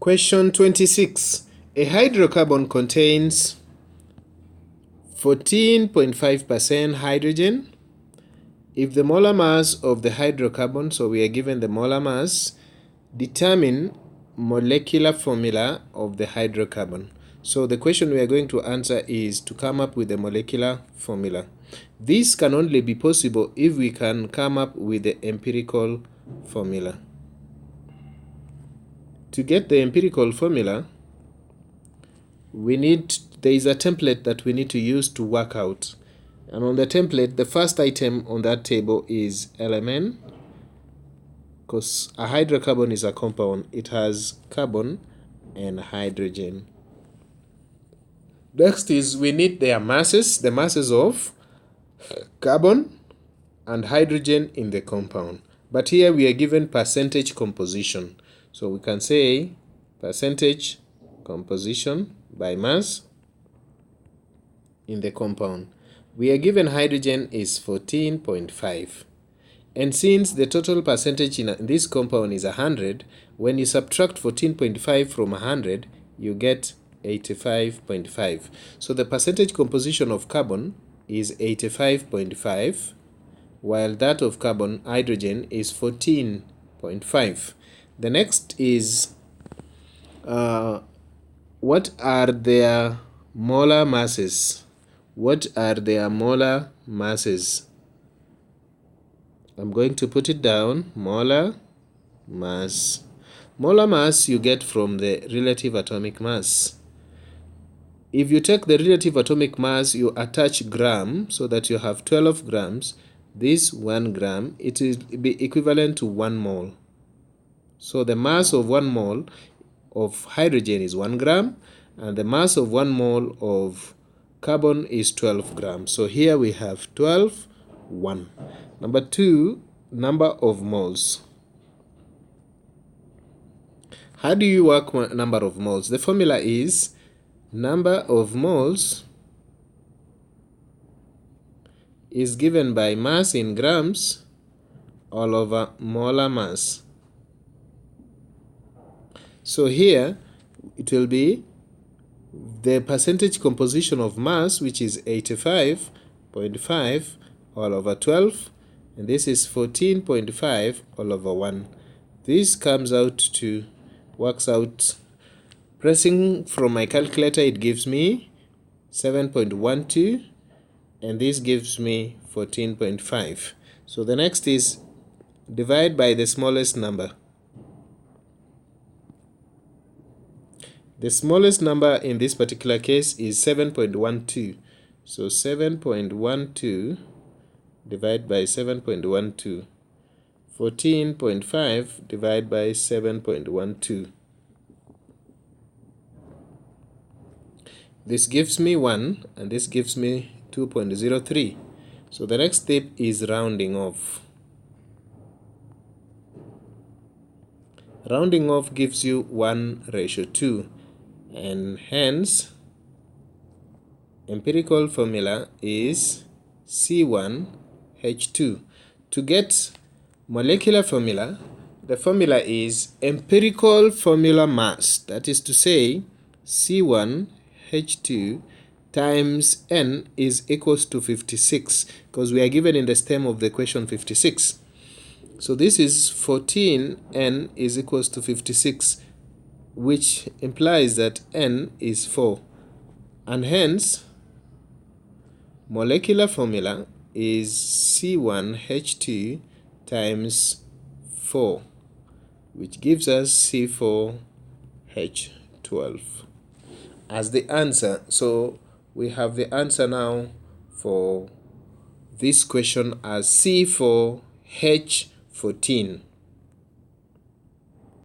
Question 26. A hydrocarbon contains 14.5% hydrogen. If the molar mass of the hydrocarbon, so we are given the molar mass, determine molecular formula of the hydrocarbon. So the question we are going to answer is to come up with the molecular formula. This can only be possible if we can come up with the empirical formula. To get the empirical formula, there is a template that we need to use to work out. And on the template, the first item on that table is element, because a hydrocarbon is a compound. It has carbon and hydrogen. Next is we need their masses, the masses of carbon and hydrogen in the compound. But here we are given percentage composition. So we can say percentage composition by mass in the compound. We are given hydrogen is 14.5. And since the total percentage in this compound is 100, when you subtract 14.5 from 100, you get 85.5. So the percentage composition of carbon is 85.5, while that of hydrogen is 14.5. The next is what are their molar masses? What are their molar masses? I'm going to put it down. Molar mass. Molar mass you get from the relative atomic mass. If you take the relative atomic mass, you attach gram so that you have 12 grams. This 1 gram, it will be equivalent to 1 mole. So the mass of 1 mole of hydrogen is 1 gram, and the mass of 1 mole of carbon is 12 grams. So here we have 12, 1. Number 2, number of moles. How do you work number of moles? The formula is number of moles is given by mass in grams all over molar mass. So here it will be the percentage composition of mass, which is 85.5 all over 12, and this is 14.5 all over 1. This works out, pressing from my calculator, it gives me 7.12, and this gives me 14.5. So the next is divide by the smallest number. The smallest number in this particular case is 7.12. So 7.12 divided by 7.12. 14.5 divided by 7.12. This gives me 1, and this gives me 2.03. So the next step is rounding off. Rounding off gives you 1:2, and hence empirical formula is C1H2. To get molecular formula, the formula is empirical formula mass, that is to say C1H2 times N is equals to 56, because we are given in the stem of the question 56. So this is 14, N is equals to 56, which implies that N is 4. And hence, molecular formula is C1H2 times 4, which gives us C4H12 as the answer. So we have the answer now for this question as C4H14.